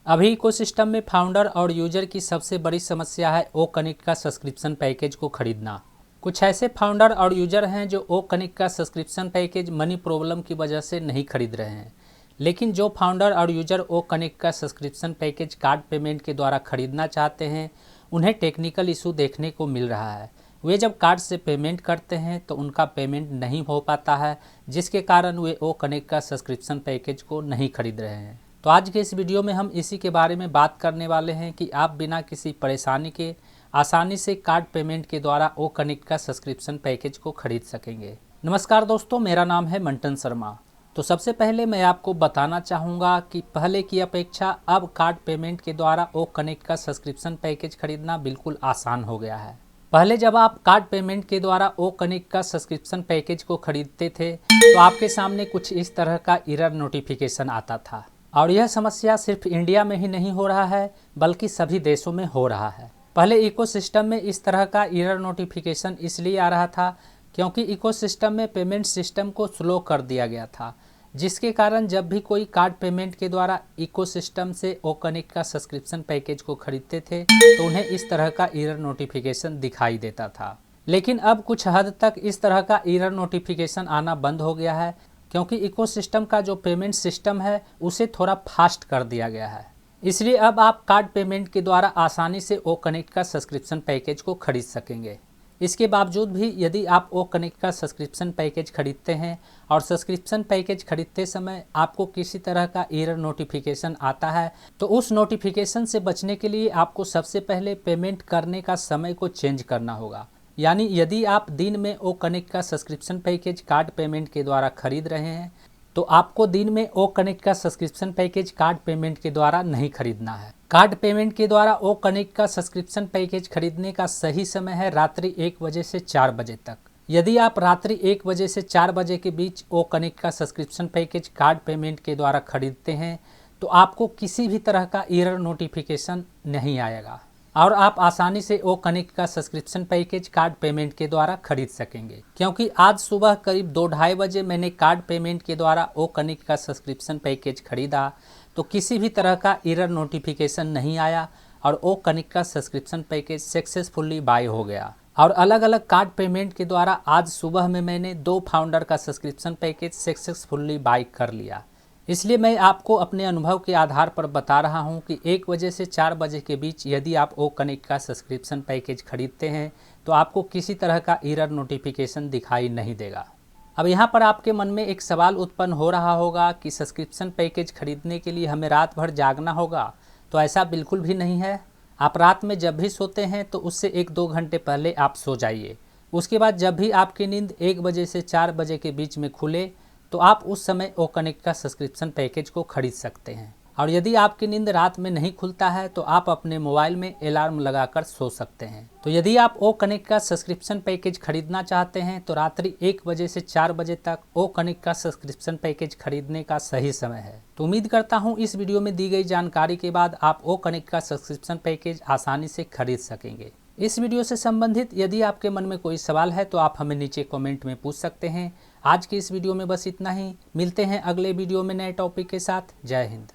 अभी इकोसिस्टम में फाउंडर और यूजर की सबसे बड़ी समस्या है ओ कनेक्ट का सब्सक्रिप्शन पैकेज को खरीदना। कुछ ऐसे फाउंडर और यूजर हैं जो ओ कनेक्ट का सब्सक्रिप्शन पैकेज मनी प्रॉब्लम की वजह से नहीं खरीद रहे हैं, लेकिन जो फाउंडर और यूजर ओ कनेक्ट का सब्सक्रिप्शन पैकेज कार्ड पेमेंट के द्वारा खरीदना चाहते हैं, उन्हें टेक्निकल इशू देखने को मिल रहा है। वे जब कार्ड से पेमेंट करते हैं तो उनका पेमेंट नहीं हो पाता है, जिसके कारण वे ओ कनेक्ट का सब्सक्रिप्शन पैकेज को नहीं खरीद रहे हैं। तो आज के इस वीडियो में हम इसी के बारे में बात करने वाले हैं कि आप बिना किसी परेशानी के आसानी से कार्ड पेमेंट के द्वारा ओ कनेक्ट का सब्सक्रिप्शन पैकेज को खरीद सकेंगे। नमस्कार दोस्तों, मेरा नाम है मंटन शर्मा। तो सबसे पहले मैं आपको बताना चाहूँगा कि पहले की अपेक्षा अब कार्ड पेमेंट के द्वारा ओ कनेक्ट का सब्सक्रिप्शन पैकेज खरीदना बिल्कुल आसान हो गया है। पहले जब आप कार्ड पेमेंट के द्वारा ओ कनेक्ट का सब्सक्रिप्शन पैकेज को खरीदते थे तो आपके सामने कुछ इस तरह का एरर नोटिफिकेशन आता था, और यह समस्या सिर्फ इंडिया में ही नहीं हो रहा है बल्कि सभी देशों में हो रहा है। पहले इकोसिस्टम में इस तरह का एरर नोटिफिकेशन इसलिए आ रहा था क्योंकि इकोसिस्टम में पेमेंट सिस्टम को स्लो कर दिया गया था, जिसके कारण जब भी कोई कार्ड पेमेंट के द्वारा इकोसिस्टम से ओ कनेक्ट का सब्सक्रिप्शन पैकेज को खरीदते थे तो उन्हें इस तरह का एरर नोटिफिकेशन दिखाई देता था। लेकिन अब कुछ हद तक इस तरह का एरर नोटिफिकेशन आना बंद हो गया है, क्योंकि इकोसिस्टम का जो पेमेंट सिस्टम है उसे थोड़ा फास्ट कर दिया गया है। इसलिए अब आप कार्ड पेमेंट के द्वारा आसानी से ओ कनेक्ट का सब्सक्रिप्शन पैकेज को खरीद सकेंगे। इसके बावजूद भी यदि आप ओ कनेक्ट का सब्सक्रिप्शन पैकेज खरीदते हैं और सब्सक्रिप्शन पैकेज खरीदते समय आपको किसी तरह का एरर नोटिफिकेशन आता है, तो उस नोटिफिकेशन से बचने के लिए आपको सबसे पहले पेमेंट करने का समय को चेंज करना होगा। यानी यदि आप दिन में ओ कनेक्ट का सब्सक्रिप्शन पैकेज कार्ड पेमेंट के द्वारा खरीद रहे हैं तो आपको दिन में ओ कनेक्ट का सब्सक्रिप्शन पैकेज कार्ड पेमेंट के द्वारा नहीं खरीदना है। कार्ड पेमेंट के द्वारा ओ कनेक्ट का सब्सक्रिप्शन पैकेज खरीदने का सही समय है रात्रि 1 बजे से 4 बजे तक। यदि आप रात्रि 1 बजे से 4 बजे के बीच ओ कनेक्ट का सब्सक्रिप्शन पैकेज कार्ड पेमेंट के द्वारा खरीदते हैं तो आपको किसी भी तरह का एरर नोटिफिकेशन नहीं आएगा और आप आसानी से ओ कनेक्ट का सब्सक्रिप्शन पैकेज कार्ड पेमेंट के द्वारा खरीद सकेंगे। क्योंकि आज सुबह करीब 2-2:30 बजे मैंने कार्ड पेमेंट के द्वारा ओ कनेक्ट का सब्सक्रिप्शन पैकेज खरीदा तो किसी भी तरह का एरर नोटिफिकेशन नहीं आया और ओ कनेक्ट का सब्सक्रिप्शन पैकेज सक्सेसफुली बाय हो गया। और अलग अलग कार्ड पेमेंट के द्वारा आज सुबह में मैंने 2 फाउंडर का सब्सक्रिप्शन पैकेज सक्सेसफुली बाय कर लिया। इसलिए मैं आपको अपने अनुभव के आधार पर बता रहा हूं कि 1 बजे से 4 बजे के बीच यदि आप ओ कनेक्ट का सब्सक्रिप्शन पैकेज खरीदते हैं तो आपको किसी तरह का एरर नोटिफिकेशन दिखाई नहीं देगा। अब यहाँ पर आपके मन में एक सवाल उत्पन्न हो रहा होगा कि सब्सक्रिप्शन पैकेज खरीदने के लिए हमें रात भर जागना होगा। तो ऐसा बिल्कुल भी नहीं है। आप रात में जब भी सोते हैं तो उससे 1-2 घंटे पहले आप सो जाइए। उसके बाद जब भी आपकी नींद 1 बजे से 4 बजे के बीच में खुले तो आप उस समय ओ कनेक्ट का सब्सक्रिप्शन पैकेज को खरीद सकते हैं। और यदि आपकी नींद रात में नहीं खुलता है तो आप अपने मोबाइल में अलार्म लगाकर सो सकते हैं। तो यदि आप ओ कनेक्ट का सब्सक्रिप्शन पैकेज खरीदना चाहते हैं तो रात्रि 1 बजे से 4 बजे तक ओ कनेक्ट का सब्सक्रिप्शन पैकेज खरीदने का सही समय है। तो उम्मीद करता हूँ इस वीडियो में दी गई जानकारी के बाद आप ओ कनेक्ट का सब्सक्रिप्शन पैकेज आसानी से खरीद सकेंगे। इस वीडियो से संबंधित यदि आपके मन में कोई सवाल है तो आप हमें नीचे कमेंट में पूछ सकते हैं। आज की इस वीडियो में बस इतना ही। मिलते हैं अगले वीडियो में नए टॉपिक के साथ। जय हिंद।